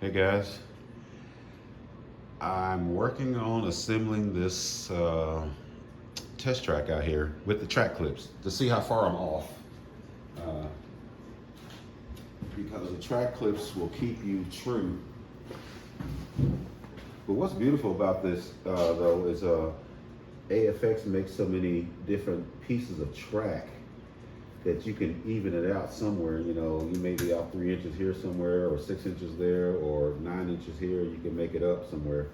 Hey guys, I'm working on assembling this test track out here with the track clips to see how far I'm off. Uh, because the track clips will keep you true. But what's beautiful about this though is AFX makes so many different pieces of track that you can even it out somewhere. You know, you may be out 3 inches here somewhere, or 6 inches there, or 9 inches here. You can make it up somewhere,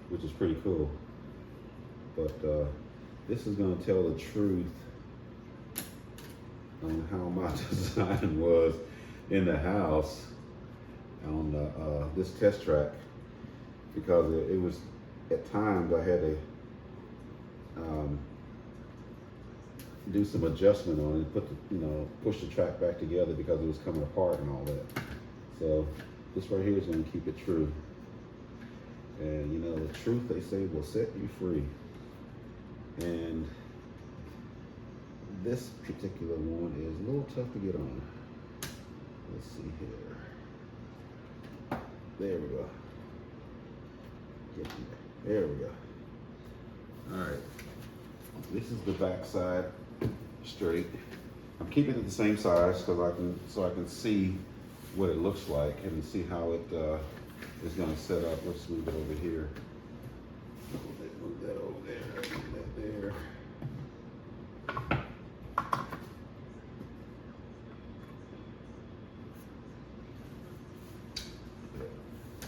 which is pretty cool. But this is going to tell the truth on how my design was in the house on this test track, because it was at times I had to do some adjustment on it, push the track back together because it was coming apart and all that. So this right here is going to keep it true. And you know, the truth, they say, will set you free. And this particular one is a little tough to get on. Let's see here. There we go. There we go. All right. This is the back side straight. I'm keeping it the same size because I can see what it looks like and see how it is going to set up. Let's move it over here. Move that over there. Move that there.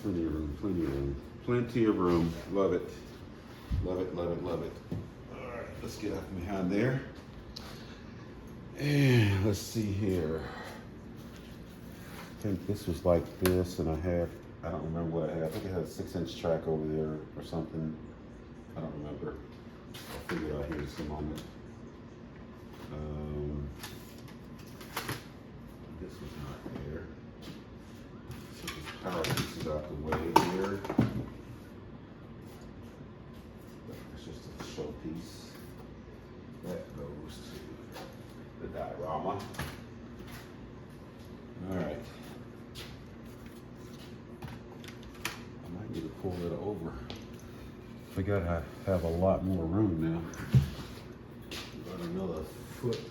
Plenty of room. Plenty of room. Plenty of room. Love it. Love it. Love it. Love it. All right, let's get out from behind there. And let's see here. I think this was like this, and I don't remember what I had. I think I had a 6-inch track over there or something. I don't remember. I'll figure it out here in just a moment. This was not there. So this power piece is out the way here. It's just a showpiece. That goes to the diorama. All right. I might need to pull it over. Forgot I have a lot more room now. Got another foot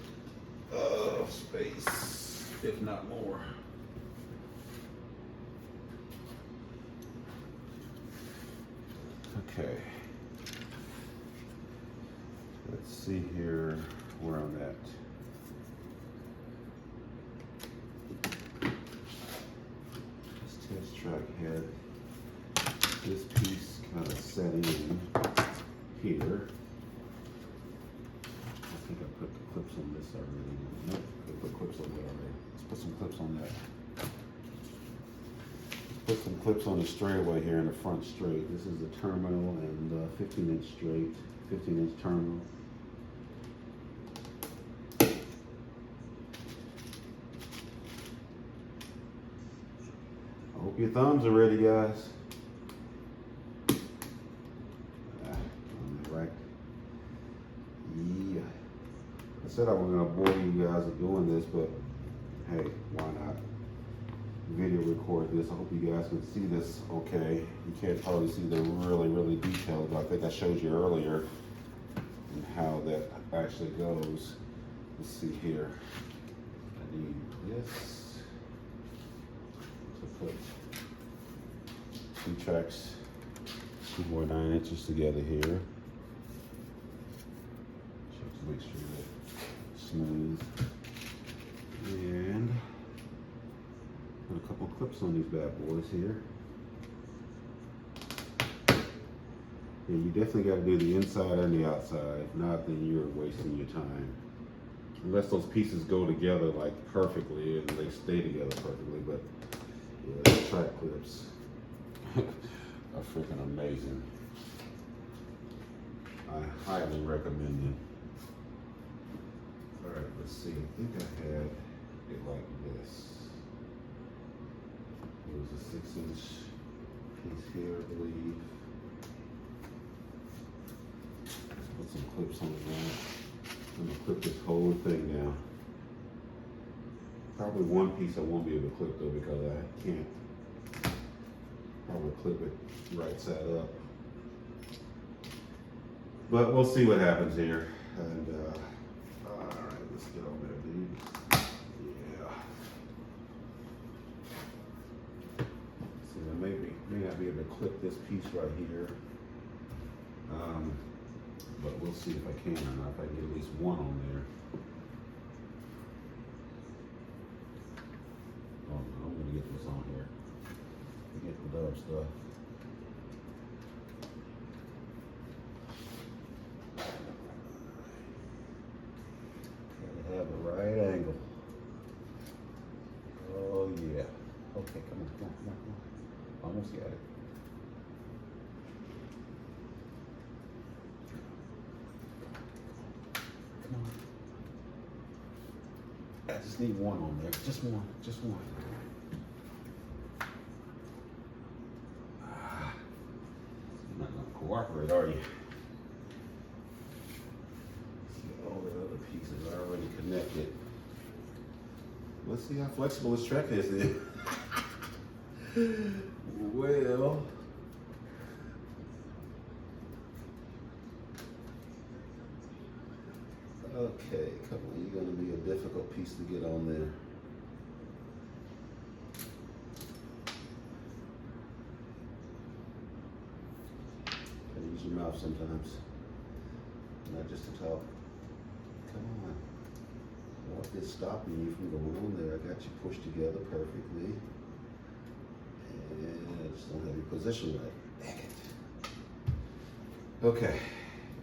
of space, if not more. Okay. Let's see here where I'm at. This track had this piece kind of set in here. I think I put the clips on this already. Nope, I put clips on that already. Let's put some clips on that. Put some clips on the straightaway here in the front straight. This is the terminal and 15-inch straight, 15-inch terminal. I hope your thumbs are ready, guys. Right. Yeah. I said I wasn't gonna bore you guys with doing this, but hey, why not? Video record this. I hope you guys can see this okay. You can't probably see the really detailed, but I think I showed you earlier and how that actually goes. Let's see here. I need this to put two tracks, 2 more 9 inches together here. Just make sure that it's smooth. And put a couple clips on these bad boys here. Yeah, you definitely got to do the inside and the outside. If not, then you're wasting your time. Unless those pieces go together like perfectly and they stay together perfectly. But yeah, the track clips are freaking amazing. I highly recommend them. All right, let's see. I think I had it like this. It was a 6-inch piece here, I believe. Let's put some clips on that. I'm gonna clip this whole thing now. Probably one piece I won't be able to clip though because I can't clip it right side up. But we'll see what happens here. And all right, let's get on there, dude. Yeah. See, I may not be able to clip this piece right here. But we'll see if I can or not, if I can get at least one on there. Oh no, I'm gonna get this on here. Get the dub stuff. Gotta have the right angle. Oh yeah. Okay, come on. Almost got it. I just need one on there. Just one. You're not gonna cooperate, are you? See, all the other pieces are already connected. Let's see how flexible this track is then. Well. Okay, come on, you're gonna be a difficult piece to get on there. Gotta use your mouth sometimes, not just to talk. Come on. What is stopping you from going on there? I got you pushed together perfectly. And I just don't have your position right. Dang it. Okay.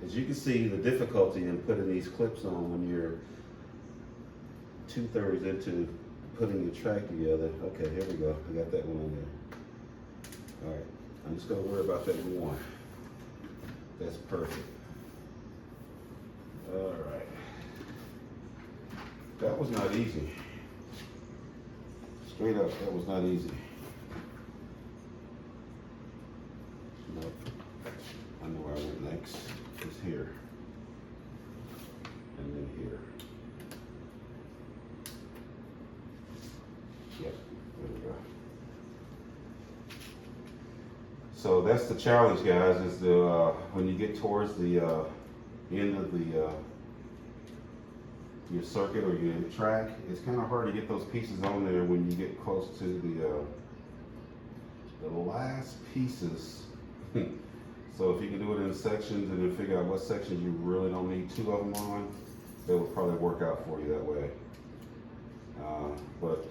As you can see, the difficulty in putting these clips on when you're 2/3 into putting your track together. Okay, here we go. I got that one on there. All right, I'm just gonna worry about that one. That's perfect. All right. That was not easy. Straight up, that was not easy. Nope. I know where I went next. It's here. And then here. Yep, there we go. So that's the challenge, guys, is when you get towards the end of your circuit or your track, it's kind of hard to get those pieces on there when you get close to the last pieces. So if you can do it in sections and then figure out what sections you really don't need two of them on, that will probably work out for you that way. But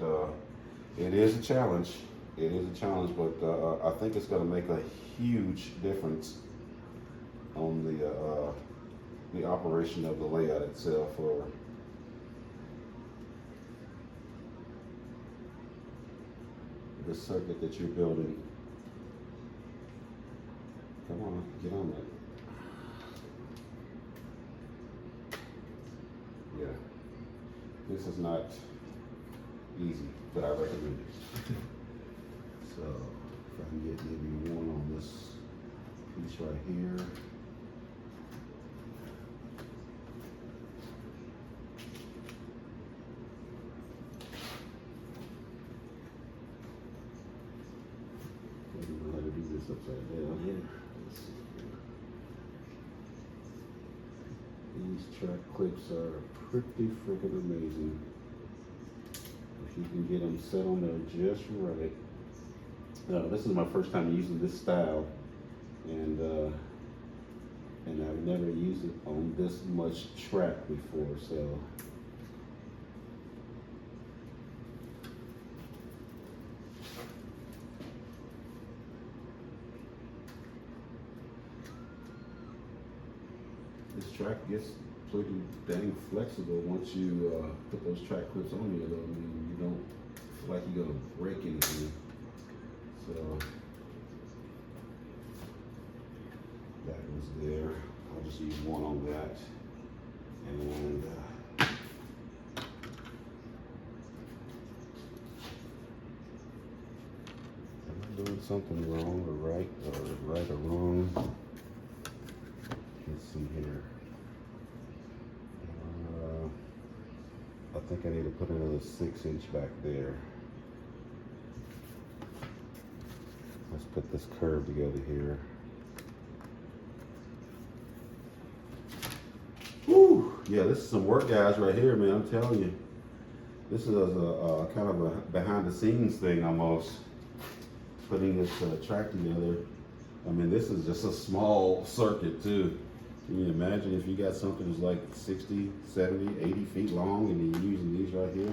it is a challenge. It is a challenge, but I think it's going to make a huge difference on the operation of the layout itself. Or the circuit that you're building. Come on, get on that. Yeah, this is not easy, but I recommend it. So, if I can get maybe one on this piece right here. I don't know how to do this upside down here. These track clips are pretty freaking amazing. If you can get them set on there just right. This is my first time using this style, and I've never used it on this much track before, so. This track gets pretty dang flexible once you put those track clips on there, though. I mean, you don't feel like you're gonna break anything. So that was there. I'll just use one on that, and am I doing something wrong or right or wrong? Let's see here. I think I need to put another 6 inch back there. Let's put this curve together here. Whew. Yeah, this is some work, guys, right here, man. I'm telling you. This is a kind of a behind the scenes thing almost. Putting this track together. I mean, this is just a small circuit too. Can you imagine if you got something that's like 60, 70, 80 feet long and you're using these right here?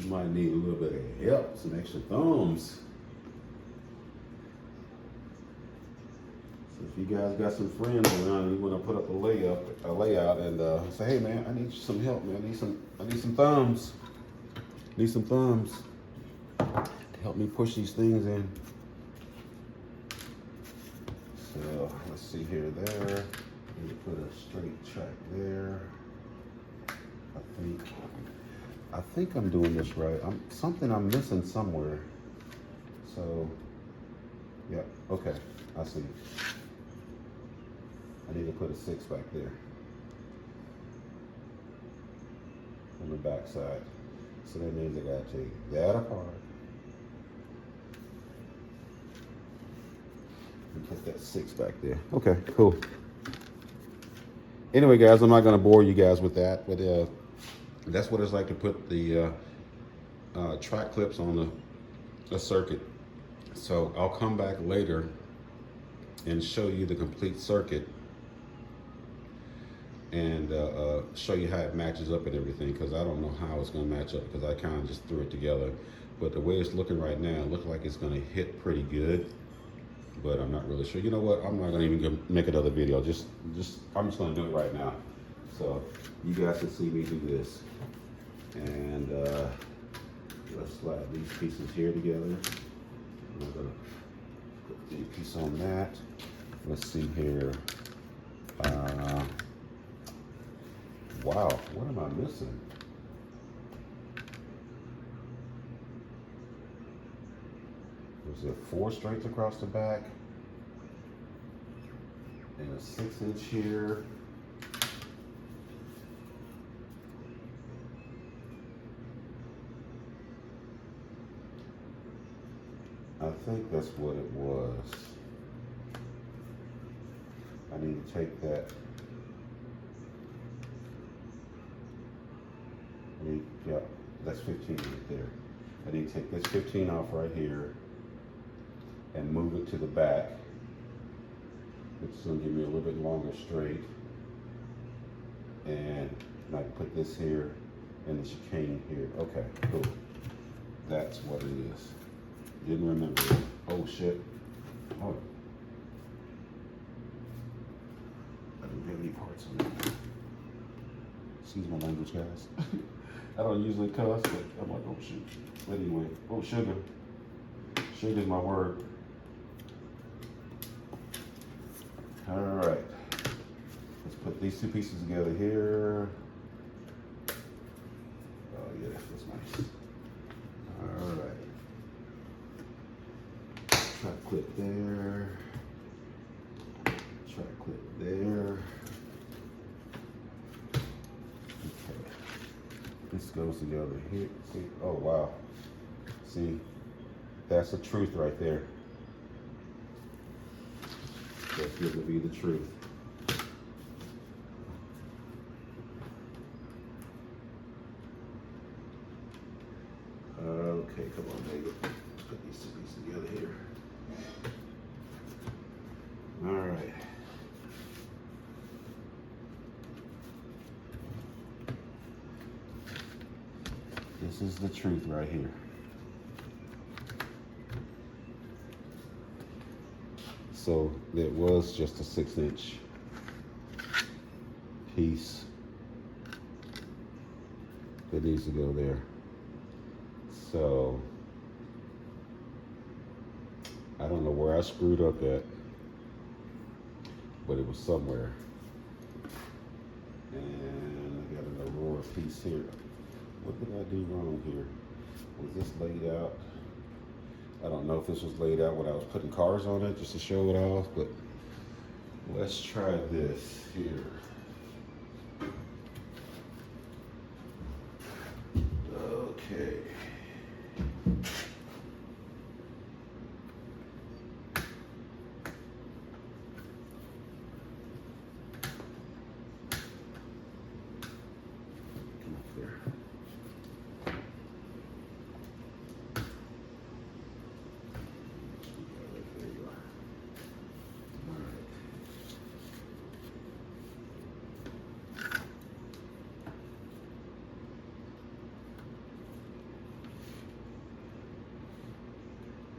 You might need a little bit of help, some extra thumbs. So if you guys got some friends around and you want to put up a layout and say, hey man, I need some help, man. I need some thumbs. Need some thumbs to help me push these things in. So let's see here, there. Need to put a straight track there. I think I'm doing this right. Something I'm missing somewhere. So, yeah, okay, I see. I need to put a 6 back there on the back side. So that means I gotta take that apart and put that 6 back there. Okay, cool. Anyway, guys, I'm not gonna bore you guys with that, but that's what it's like to put the track clips on the circuit. So I'll come back later and show you the complete circuit and show you how it matches up and everything, because I don't know how it's going to match up because I kind of just threw it together. But the way it's looking right now, it looks like it's going to hit pretty good, but I'm not really sure. You know what? I'm not going to even make another video. I'm just going to do it right now, so you guys can see me do this. And let's slide these pieces here together. I'm going to put the piece on that. Let's see here. Wow, what am I missing? There's a 4 straights across the back and a 6-inch here. I think that's what it was. I need to take that. Yeah, that's 15 right there. I need to take this 15 off right here and move it to the back. It's gonna give me a little bit longer straight. And I put this here and the chicane here. Okay, cool. That's what it is. Didn't remember it. Oh shit. Oh. I didn't have any parts on it. Excuse my language, guys. I don't usually cuss, but I'm like, oh shoot. But anyway, oh sugar. Sugar's my word. All right. Let's put these 2 pieces together here. Oh yeah, that feels nice. All right. Track clip there. Track clip there. This goes together here. See? Oh wow. See? That's the truth right there. That's going to be the truth. Okay, come on, baby. Let's put these 2 pieces together here. All right. This is the truth right here. So it was just a 6-inch piece that needs to go there. So I don't know where I screwed up at, but it was somewhere. And I got an Aurora piece here. What did I do wrong here? Was this laid out? I don't know if this was laid out when I was putting cars on it just to show it off, but let's try this here. Okay.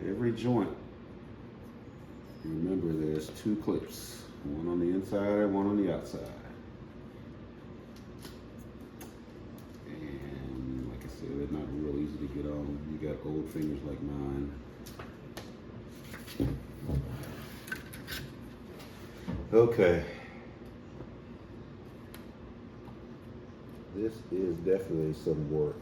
every joint. Remember, there's 2 clips, one on the inside and one on the outside. And like I said, they're not real easy to get on. You got old fingers like mine. Okay. This is definitely some work.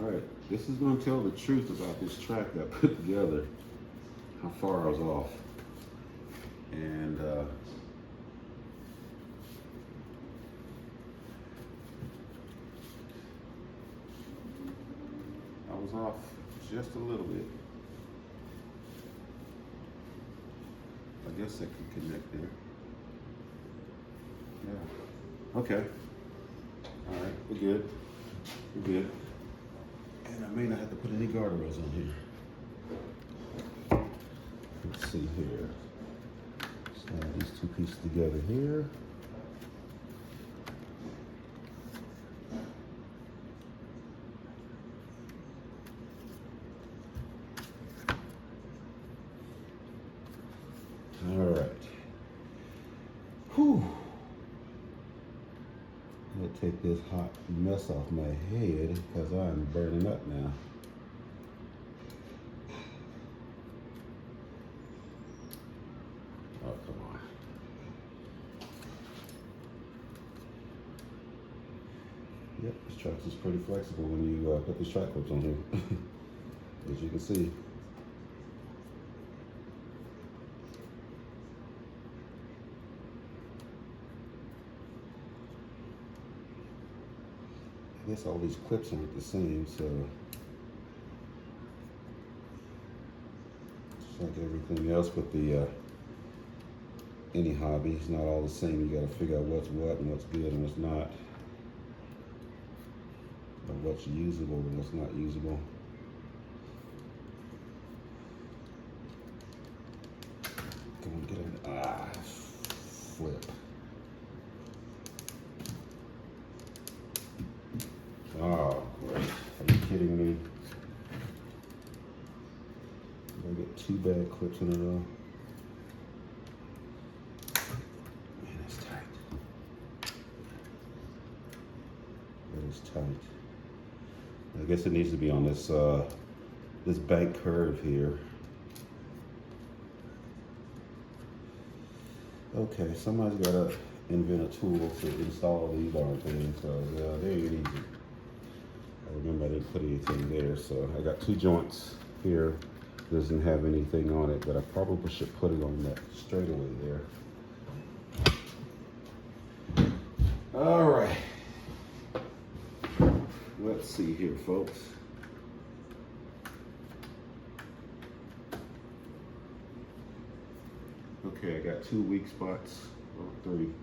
Alright, this is going to tell the truth about this track that I put together, how far I was off. And I was off just a little bit. I guess I could connect there. Yeah. Okay. Alright, we're good. We're good. And I may not have to put any guardrails on here. Let's see here. Slide these 2 pieces together here. All right. Whew. I'm gonna take this hot mess off my head because I'm burning up now. Oh, come on. Yep, this track is pretty flexible when you put these track clips on here, as you can see. I guess all these clips aren't the same, so just like everything else with the any hobby, it's not all the same. You got to figure out what's what and what's good and what's not, or what's usable and what's not usable. Come on, get in. Flip. Oh, great. Are you kidding me? Did I get 2 bad clips in a row? Man, that's tight. That is tight. I guess it needs to be on this this bank curve here. Okay, somebody's got to invent a tool to install these darn things, so they ain't easy. I remember I didn't put anything there, so I got 2 joints here. Doesn't have anything on it, but I probably should put it on that straightaway there. All right. Let's see here, folks. Okay, I got 2 weak spots, or 3.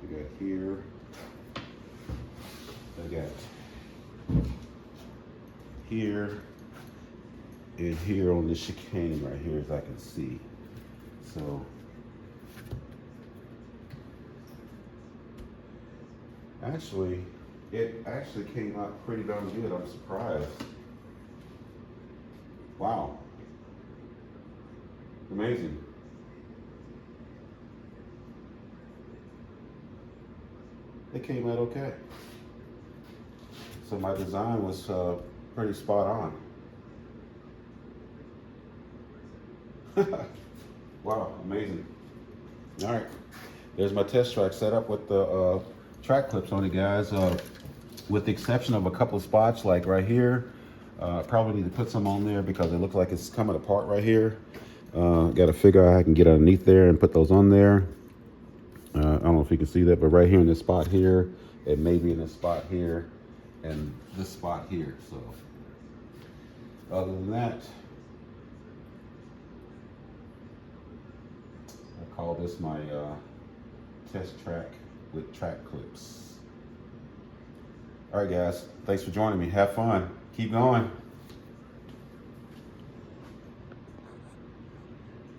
I got here. I got here and here on this chicane right here, as I can see. So actually, it actually came out pretty darn good. I'm surprised. Wow. Amazing. It came out okay. So my design was pretty spot on. Wow, amazing. All right, there's my test track set up with the track clips on it, guys. With the exception of a couple of spots, like right here, probably need to put some on there because it looks like it's coming apart right here. Got to figure out how I can get underneath there and put those on there. I don't know if you can see that, but right here in this spot here, it may be in this spot here. and this spot here. So other than that, I call this my test track with track clips. All right, guys, thanks for joining me. Have fun. Keep going.